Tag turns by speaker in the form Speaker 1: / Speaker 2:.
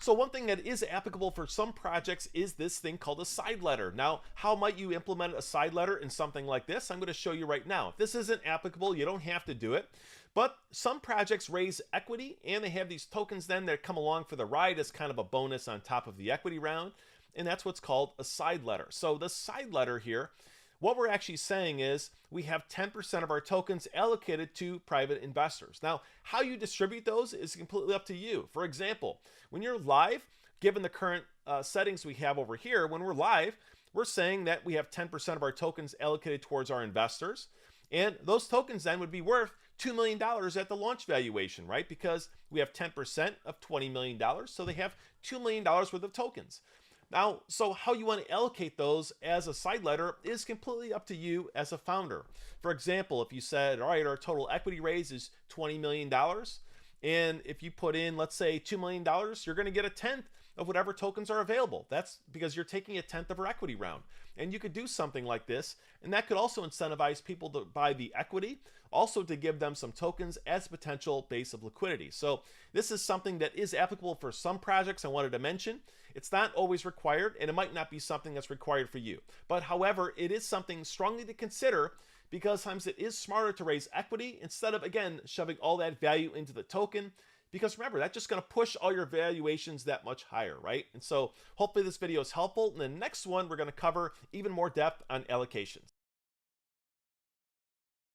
Speaker 1: So one thing that is applicable for some projects is this thing called a side letter. Now, how might you implement a side letter in something like this? I'm going to show you right now. If this isn't applicable, you don't have to do it. But some projects raise equity and they have these tokens then that come along for the ride as kind of a bonus on top of the equity round. And that's what's called a side letter. So the side letter here, what we're actually saying is we have 10% of our tokens allocated to private investors. Now, how you distribute those is completely up to you. For example, when you're live, given the current settings we have over here, when we're live, we're saying that we have 10% of our tokens allocated towards our investors. And those tokens then would be worth $2 million at the launch valuation, right? Because we have 10% of $20 million, so they have $2 million worth of tokens. Now, so how you want to allocate those as a side letter is completely up to you as a founder. For example, if you said, all right, our total equity raise is $20 million, and if you put in, let's say, $2 million, you're going to get a tenth of whatever tokens are available. That's because you're taking a tenth of our equity round. And you could do something like this, and that could also incentivize people to buy the equity, also to give them some tokens as a potential base of liquidity. So this is something that is applicable for some projects I wanted to mention. It's not always required, and it might not be something that's required for you. But however, it is something strongly to consider because sometimes it is smarter to raise equity instead of, again, shoving all that value into the token. Because remember, that's just going to push all your valuations that much higher, right? And so hopefully this video is helpful. In the next one, we're going to cover even more depth on allocations.